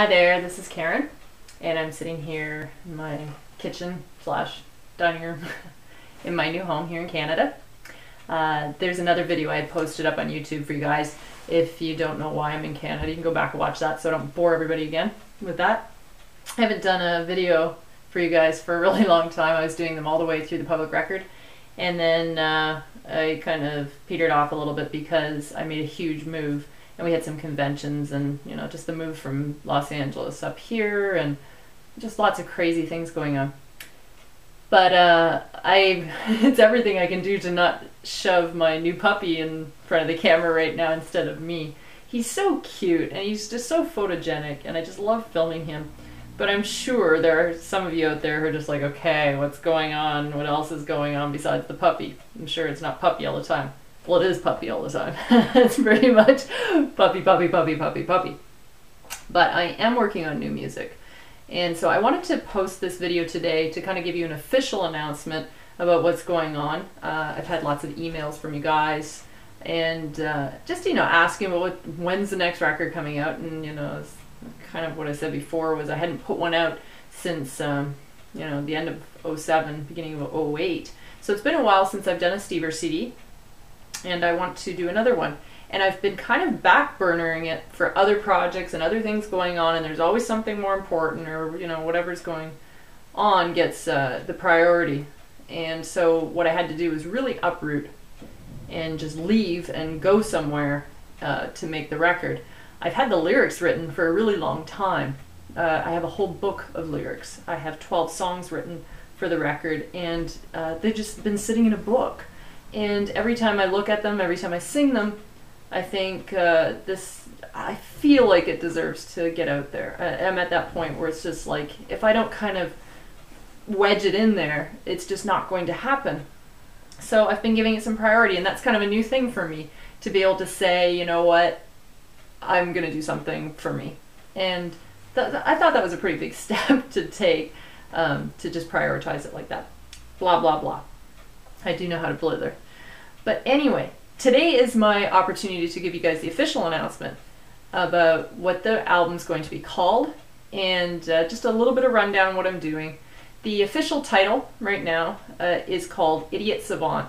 Hi there, this is Karen, and I'm sitting here in my kitchen slash dining room in my new home here in Canada. There's another video I had posted up on YouTube for you guys. If you don't know why I'm in Canada, you can go back and watch that so I don't bore everybody again with that. I haven't done a video for you guys for a really long time. I was doing them all the way through the public record, and then I kind of petered off a little bit because I made a huge move. And we had some conventions and, you know, just the move from Los Angeles up here and just lots of crazy things going on. But it's everything I can do to not shove my new puppy in front of the camera right now instead of me. He's so cute and he's just so photogenic and I just love filming him. But I'm sure there are some of you out there who are just like, okay, what's going on? What else is going on besides the puppy? I'm sure it's not puppy all the time. Well, it is puppy all the time. It's pretty much puppy, puppy, puppy, puppy, puppy. But I am working on new music. And so I wanted to post this video today to kind of give you an official announcement about what's going on. I've had lots of emails from you guys and just, you know, asking, well, when's the next record coming out? And, you know, it's kind of what I said before was I hadn't put one out since, you know, the end of 07, beginning of 08. So it's been a while since I've done a Stever CD. And I want to do another one. And I've been kind of backburnering it for other projects and other things going on, and there's always something more important, or, you know, whatever's going on gets the priority. And so what I had to do was really uproot and just leave and go somewhere to make the record. I've had the lyrics written for a really long time. I have a whole book of lyrics. I have 12 songs written for the record, and they've just been sitting in a book. And every time I look at them, every time I sing them, I think I feel like it deserves to get out there. I'm at that point where it's just like, if I don't kind of wedge it in there, it's just not going to happen. So I've been giving it some priority, and that's kind of a new thing for me, to be able to say, you know what, I'm going to do something for me. And I thought that was a pretty big step to take, to just prioritize it like that. Blah, blah, blah. I do know how to blither. But anyway, today is my opportunity to give you guys the official announcement about what the album's going to be called, and just a little bit of rundown on what I'm doing. The official title right now is called Idiot Savant,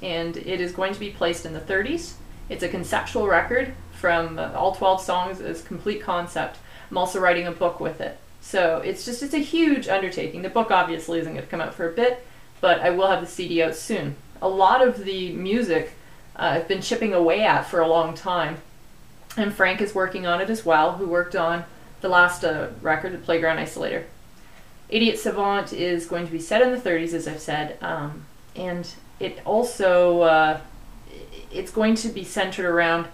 and it is going to be placed in the 30s. It's a conceptual record from all 12 songs as complete concept. I'm also writing a book with it. So it's a huge undertaking. The book obviously isn't going to come out for a bit, but I will have the CD out soon. A lot of the music I've been chipping away at for a long time, and Frank is working on it as well, who worked on the last record, The Playground Isolator. Idiot Savant is going to be set in the 30s, as I've said, and it also, it's going to be centered around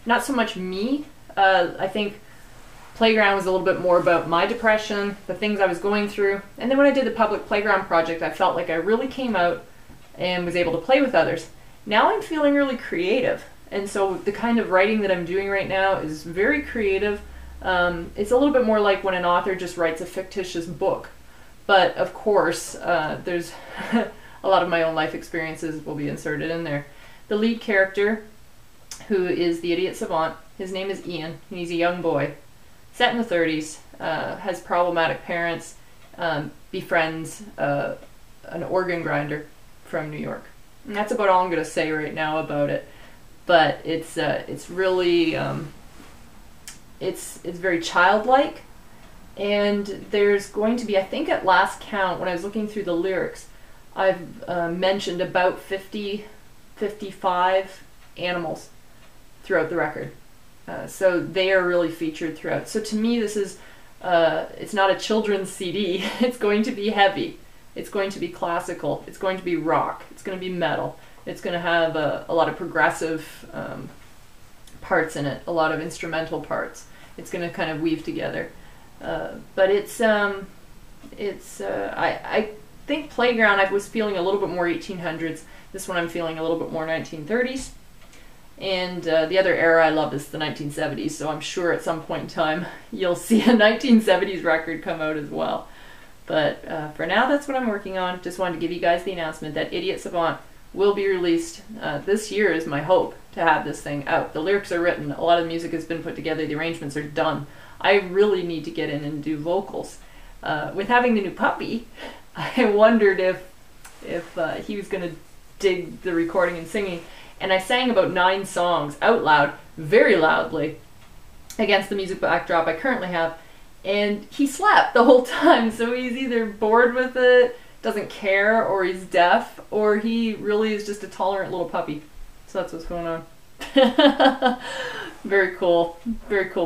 not so much me. I think Playground was a little bit more about my depression, the things I was going through. And then when I did the Public Playground project, I felt like I really came out and was able to play with others. Now I'm feeling really creative. And so the kind of writing that I'm doing right now is very creative. It's a little bit more like when an author just writes a fictitious book. But of course, there's a lot of my own life experiences will be inserted in there. The lead character, who is the Idiot Savant, his name is Ian, and he's a young boy. Set in the 30s, has problematic parents, befriends an organ grinder from New York. And that's about all I'm going to say right now about it. But it's really, it's very childlike, and there's going to be, I think at last count, when I was looking through the lyrics, I've mentioned about 55 animals throughout the record. So they are really featured throughout. So to me, this is, it's not a children's CD. It's going to be heavy. It's going to be classical. It's going to be rock. It's going to be metal. It's going to have a lot of progressive parts in it, a lot of instrumental parts. It's going to kind of weave together. But I think Playground, I was feeling a little bit more 1800s. This one I'm feeling a little bit more 1930s. And the other era I love is the 1970s, so I'm sure at some point in time you'll see a 1970s record come out as well. But for now, that's what I'm working on. Just wanted to give you guys the announcement that Idiot Savant will be released this year, is my hope, to have this thing out. The lyrics are written, a lot of the music has been put together, the arrangements are done. I really need to get in and do vocals. With having the new puppy, I wondered if he was going to dig the recording and singing, and I sang about 9 songs out loud, very loudly, against the music backdrop I currently have, and he slept the whole time, so he's either bored with it, doesn't care, or he's deaf, or he really is just a tolerant little puppy. So that's what's going on. Very cool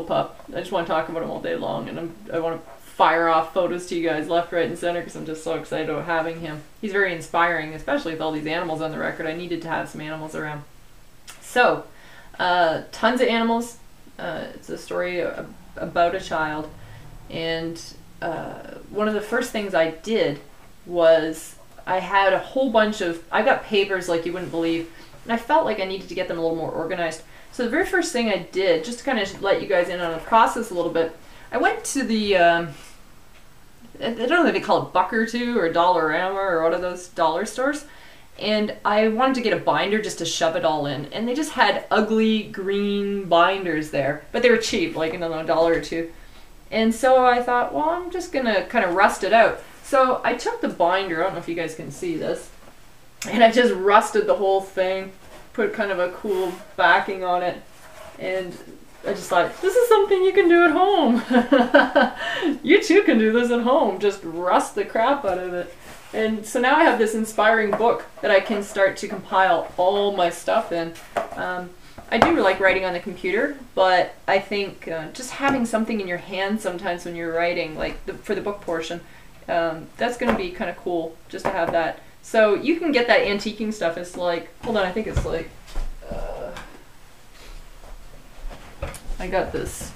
pup. I just want to talk about him all day long, and I want to fire off photos to you guys left, right, and center because I'm just so excited about having him. He's very inspiring, especially with all these animals on the record. I needed to have some animals around. So, tons of animals. It's a story about a child, and one of the first things I did was I had a whole bunch of, I got papers like you wouldn't believe, and I felt like I needed to get them a little more organized. So the very first thing I did, just to kind of let you guys in on the process a little bit, I went to the, I don't know if they call it Buck or Two or Dollarama or one of those dollar stores, and I wanted to get a binder just to shove it all in, and they just had ugly green binders there, but they were cheap, like $1 or $2. And so I thought, well, I'm just gonna kind of rust it out. So I took the binder, I don't know if you guys can see this, and I just rusted the whole thing, put kind of a cool backing on it, and I just thought, this is something you can do at home. You too can do this at home, just rust the crap out of it. And so now I have this inspiring book that I can start to compile all my stuff in. I do like writing on the computer, but I think just having something in your hand sometimes when you're writing, like for the book portion, that's going to be kind of cool just to have that. So you can get that antiquing stuff. It's like, hold on, I think it's like, I got this.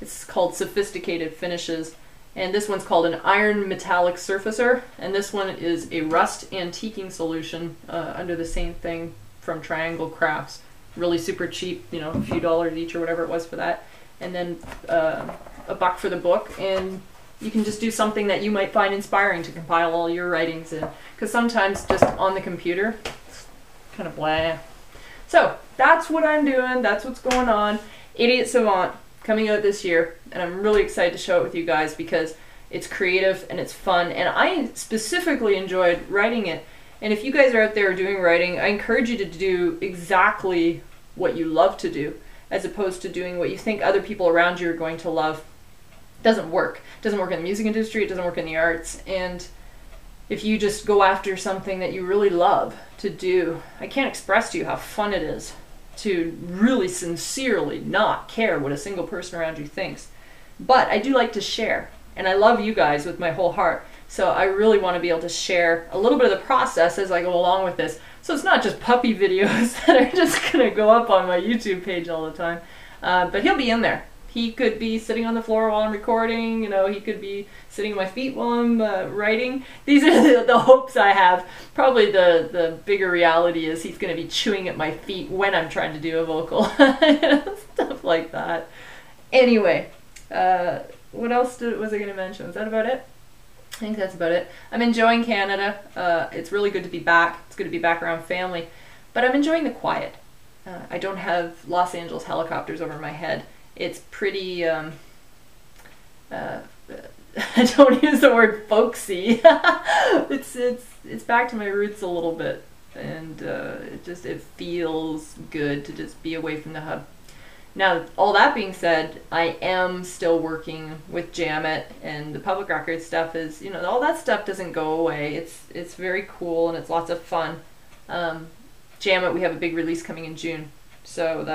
It's called Sophisticated Finishes. And this one's called an iron metallic surfacer. And this one is a rust antiquing solution under the same thing from Triangle Crafts. Really super cheap, you know, a few dollars each or whatever it was for that. And then $1 for the book. And you can just do something that you might find inspiring to compile all your writings in. Because sometimes just on the computer, it's kind of blah. So that's what I'm doing. That's what's going on. Idiot Savant coming out this year, and I'm really excited to show it with you guys because it's creative and it's fun, and I specifically enjoyed writing it. And if you guys are out there doing writing, I encourage you to do exactly what you love to do as opposed to doing what you think other people around you are going to love. It doesn't work. It doesn't work in the music industry, it doesn't work in the arts, and if you just go after something that you really love to do, I can't express to you how fun it is to really sincerely not care what a single person around you thinks. But I do like to share, and I love you guys with my whole heart, so I really want to be able to share a little bit of the process as I go along with this. So it's not just puppy videos that are just going to go up on my YouTube page all the time, but he'll be in there. He could be sitting on the floor while I'm recording, you know, he could be sitting at my feet while I'm writing. These are the hopes I have. Probably the bigger reality is he's going to be chewing at my feet when I'm trying to do a vocal. Stuff like that. Anyway, what else was I going to mention? Was that about it? I think that's about it. I'm enjoying Canada. It's really good to be back. It's good to be back around family. But I'm enjoying the quiet. I don't have Los Angeles helicopters over my head. It's pretty, I don't use the word folksy. It's back to my roots a little bit, and it feels good to just be away from the hub. Now, all that being said, I am still working with Jamit, and the public record stuff is, you know, all that stuff doesn't go away. It's very cool and it's lots of fun. Jamit, we have a big release coming in June, so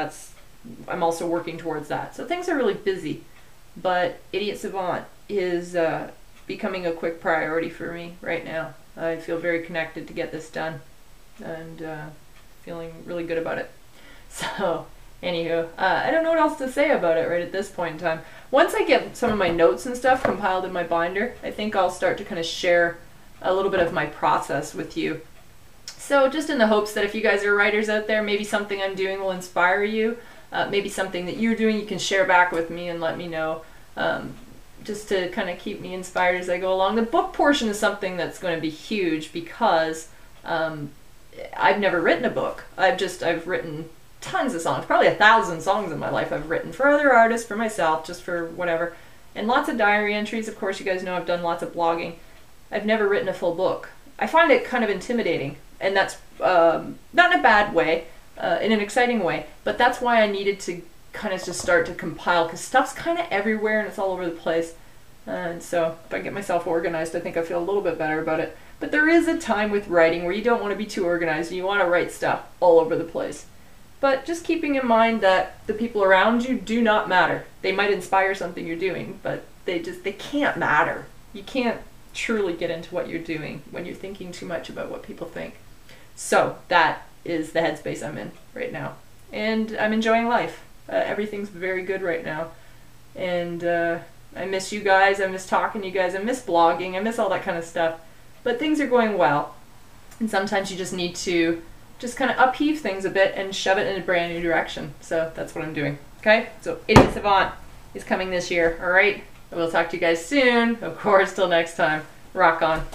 I'm also working towards that. So things are really busy, but Idiot Savant is becoming a quick priority for me right now. I feel very connected to get this done, and feeling really good about it. So, anywho, I don't know what else to say about it right at this point in time. Once I get some of my notes and stuff compiled in my binder, I think I'll start to kind of share a little bit of my process with you. So just in the hopes that if you guys are writers out there, maybe something I'm doing will inspire you. Maybe something that you're doing you can share back with me and let me know, just to kind of keep me inspired as I go along. The book portion is something that's going to be huge because I've never written a book. I've written tons of songs, probably 1,000 songs in my life I've written for other artists, for myself, just for whatever. And lots of diary entries. Of course, you guys know I've done lots of blogging. I've never written a full book. I find it kind of intimidating, and that's not in a bad way, in an exciting way, but that's why I needed to kind of just start to compile, because stuff's kind of everywhere and it's all over the place. And so if I get myself organized, I think I feel a little bit better about it. But there is a time with writing where you don't want to be too organized and you want to write stuff all over the place. But just keeping in mind that the people around you do not matter. They might inspire something you're doing, but they can't matter. You can't truly get into what you're doing when you're thinking too much about what people think. So that is the headspace I'm in right now. And I'm enjoying life. Everything's very good right now. And I miss you guys. I miss talking to you guys. I miss blogging. I miss all that kind of stuff. But things are going well. And sometimes you just need to just kind of upheave things a bit and shove it in a brand new direction. So that's what I'm doing. Okay? So Idiot Savant is coming this year. All right? I will talk to you guys soon. Of course, till next time. Rock on.